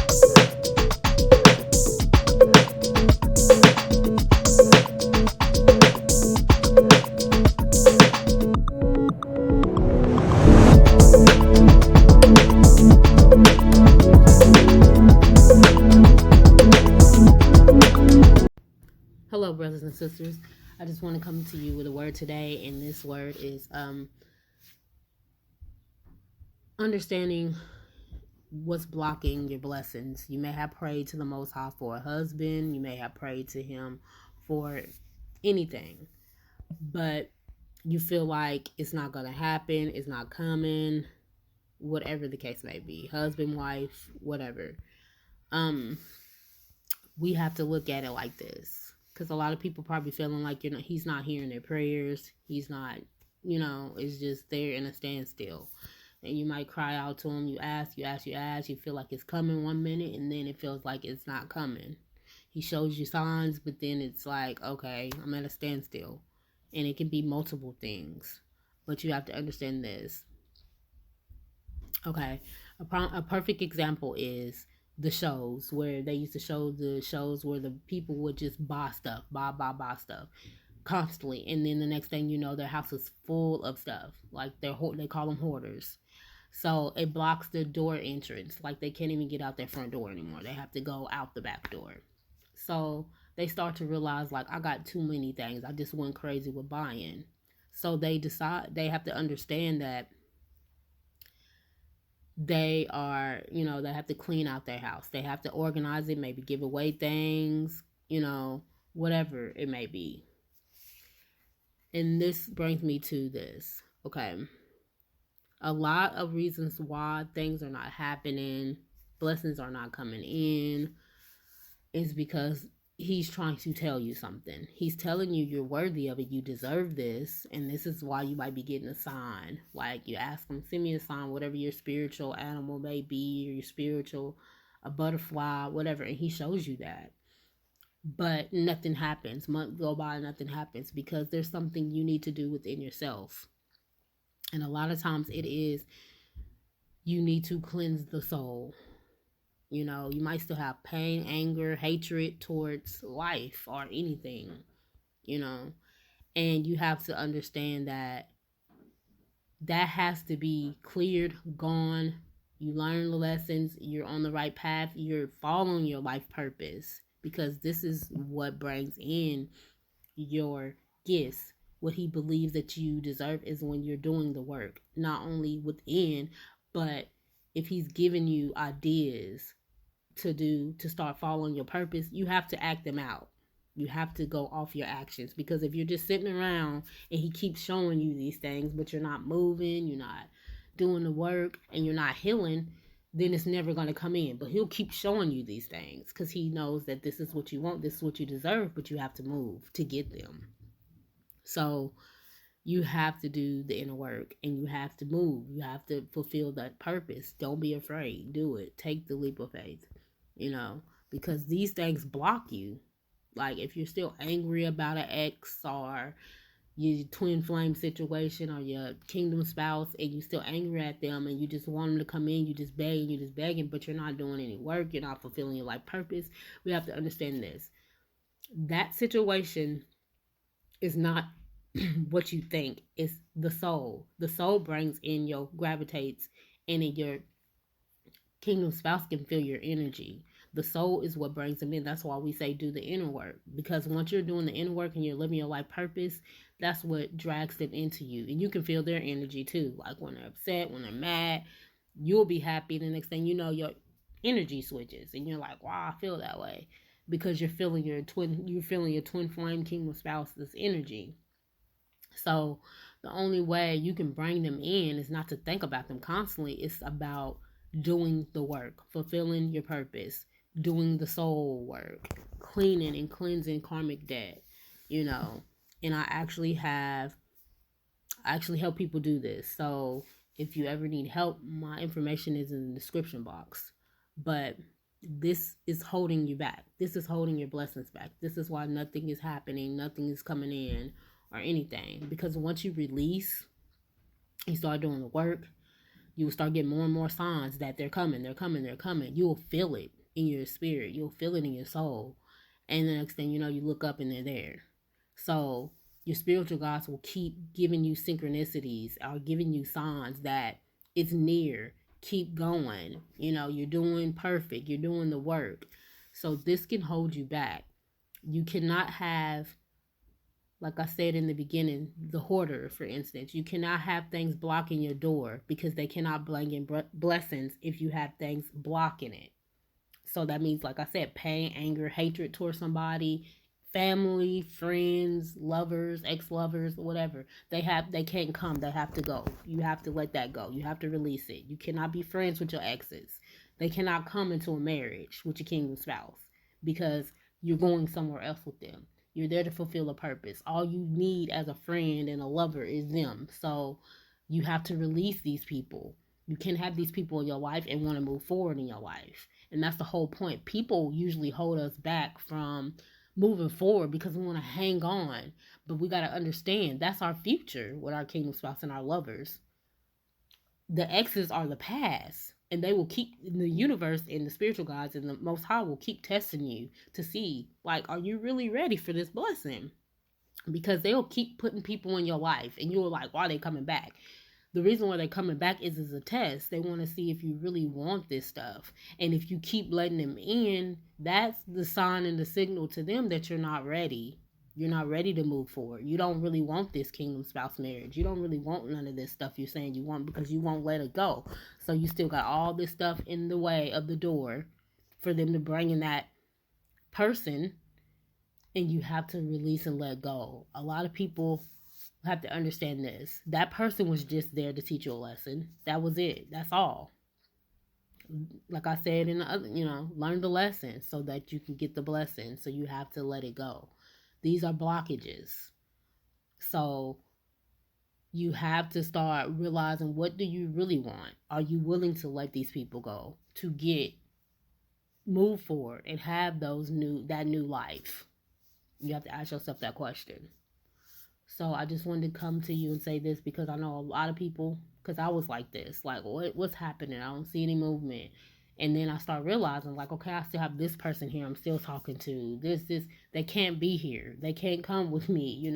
Hello, brothers and sisters. I just want to come to you with a word today, and this word is understanding what's blocking your blessings. You may have prayed to the Most High for a husband. You may have prayed to Him for anything, but you feel like it's not going to happen. It's not coming. Whatever the case may be, husband, wife, whatever. We have to look at it like this, because a lot of people probably feeling like He's not hearing their prayers. He's not, it's just they're in a standstill. And you might cry out to Him. You ask. You feel like it's coming one minute, and then it feels like it's not coming. He shows you signs, but then it's like, okay, I'm at a standstill. And it can be multiple things. But you have to understand this. Okay, a perfect example is the shows where they used to show the shows where the people would just buy stuff, buy stuff constantly. And then the next thing you know, their house is full of stuff. Like they call them hoarders. So it blocks the door entrance. Like they can't even get out their front door anymore. They have to go out the back door. So they start to realize, like, I got too many things. I just went crazy with buying. So they have to understand that they have to clean out their house. They have to organize it, maybe give away things, whatever it may be. And this brings me to this, okay? A lot of reasons why things are not happening, blessings are not coming in, is because He's trying to tell you something. He's telling you you're worthy of it. You deserve this. And this is why you might be getting a sign. Like you ask Him, send me a sign, whatever your spiritual animal may be, or your spiritual, a butterfly, whatever. And He shows you that. But nothing happens. Months go by, nothing happens, because there's something you need to do within yourself. And a lot of times it is, you need to cleanse the soul. You might still have pain, anger, hatred towards life or anything, and you have to understand that has to be cleared, gone. You learn the lessons, you're on the right path, you're following your life purpose, because this is what brings in your gifts. What He believes that you deserve is when you're doing the work, not only within, but if He's given you ideas to start following your purpose, you have to act them out. You have to go off your actions, because if you're just sitting around and He keeps showing you these things, but you're not moving, you're not doing the work, and you're not healing, then it's never going to come in. But He'll keep showing you these things because He knows that this is what you want, this is what you deserve, but you have to move to get them. So you have to do the inner work, and you have to move. You have to fulfill that purpose. Don't be afraid. Do it. Take the leap of faith. Because these things block you. Like if you're still angry about an ex or your twin flame situation or your kingdom spouse, and you're still angry at them, and you just want them to come in, you just begging, but you're not doing any work, you're not fulfilling your life purpose. We have to understand this. That situation is not what you think. It's the soul. The soul brings in gravitates in, and your kingdom spouse can feel your energy. The soul is what brings them in. That's why we say do the inner work, because once you're doing the inner work and you're living your life purpose, that's what drags them into you. And you can feel their energy too. Like when they're upset, when they're mad, you'll be happy. The next thing you know, your energy switches and you're like, wow, I feel that way, because you're feeling your twin flame kingdom spouse's energy. So the only way you can bring them in is not to think about them constantly. It's about doing the work, fulfilling your purpose, doing the soul work, cleaning and cleansing karmic debt, and I actually help people do this. So if you ever need help, my information is in the description box. But this is holding you back. This is holding your blessings back. This is why nothing is happening, nothing is coming in or anything. Because once you release, you start doing the work, you will start getting more and more signs that they're coming. You will feel it. in your spirit. You'll feel it in your soul. And the next thing you know, you look up and they're there. So your spiritual guides will keep giving you synchronicities or giving you signs that it's near. Keep going. You're doing perfect. You're doing the work. So this can hold you back. You cannot have, like I said in the beginning, the hoarder, for instance. You cannot have things blocking your door because they cannot bring in blessings if you have things blocking it. So that means, like I said, pain, anger, hatred towards somebody, family, friends, lovers, ex-lovers, whatever. They can't come. They have to go. You have to let that go. You have to release it. You cannot be friends with your exes. They cannot come into a marriage with your kingdom spouse because you're going somewhere else with them. You're there to fulfill a purpose. All you need as a friend and a lover is them. So you have to release these people. You can't have these people in your life and want to move forward in your life. And that's the whole point. People usually hold us back from moving forward because we want to hang on. But we got to understand that's our future with our kingdom spouse and our lovers. The exes are the past. And they will keep, the universe and the spiritual guides and the Most High will keep testing you to see, like, are you really ready for this blessing? Because they'll keep putting people in your life. And you're like, why are they coming back? The reason why they're coming back is as a test. They want to see if you really want this stuff. And if you keep letting them in, that's the sign and the signal to them that you're not ready. You're not ready to move forward. You don't really want this kingdom spouse marriage. You don't really want none of this stuff you're saying you want because you won't let it go. So you still got all this stuff in the way of the door for them to bring in that person. And you have to release and let go. A lot of people have to understand this. That person was just there to teach you a lesson. That was it. That's all. Like I said in the other, learn the lesson so that you can get the blessing. So you have to let it go. These are blockages. So you have to start realizing, what do you really want? Are you willing to let these people go to move forward and have that new life? You have to ask yourself that question. So I just wanted to come to you and say this because I know a lot of people, because I was like this, like, what's happening? I don't see any movement. And then I start realizing, like, okay, I still have this person here I'm still talking to. They can't be here. They can't come with me,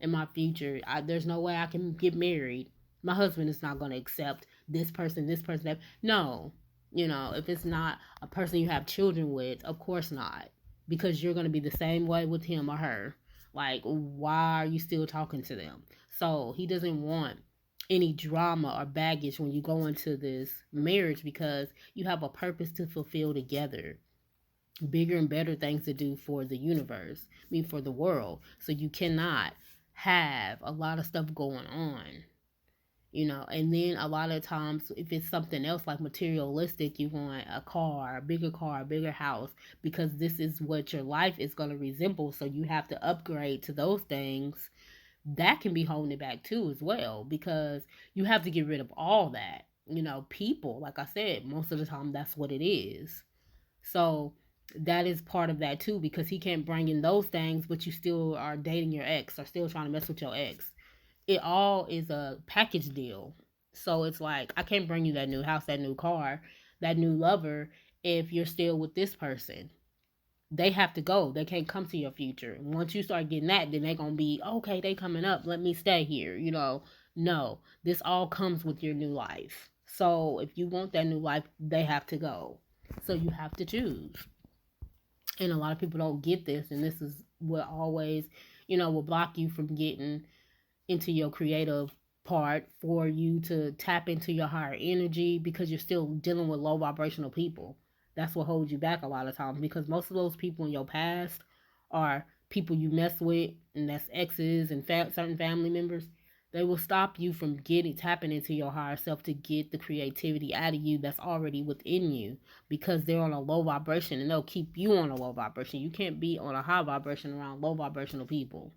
in my future. There's no way I can get married. My husband is not going to accept this person, that. No, if it's not a person you have children with, of course not. Because you're going to be the same way with him or her. Like, why are you still talking to them? So he doesn't want any drama or baggage when you go into this marriage because you have a purpose to fulfill together. Bigger and better things to do for the universe. For the world. So you cannot have a lot of stuff going on. And then a lot of times, if it's something else like materialistic, you want a car, a bigger house, because this is what your life is going to resemble. So you have to upgrade to those things. That can be holding it back too as well, because you have to get rid of all that. People, like I said, most of the time that's what it is. So that is part of that too, because he can't bring in those things, but you still are dating your ex or still trying to mess with your ex. It all is a package deal. So it's like, I can't bring you that new house, that new car, that new lover if you're still with this person. They have to go. They can't come to your future. Once you start getting that, then they're going to be, okay, they coming up. Let me stay here. No, this all comes with your new life. So if you want that new life, they have to go. So you have to choose. And a lot of people don't get this. And this is what always, will block you from getting into your creative part, for you to tap into your higher energy, because you're still dealing with low vibrational people. That's what holds you back a lot of times, because most of those people in your past are people you mess with, and that's exes and certain family members. They will stop you from tapping into your higher self to get the creativity out of you that's already within you, because they're on a low vibration, and they'll keep you on a low vibration. You can't be on a high vibration around low vibrational people.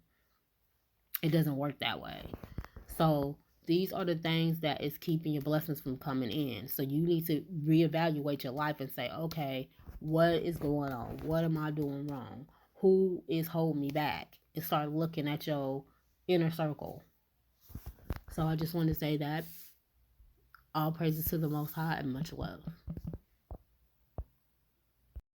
It doesn't work that way. So these are the things that is keeping your blessings from coming in. So you need to reevaluate your life and say, okay, what is going on? What am I doing wrong? Who is holding me back? And start looking at your inner circle. So I just want to say that all praises to the Most High and much love.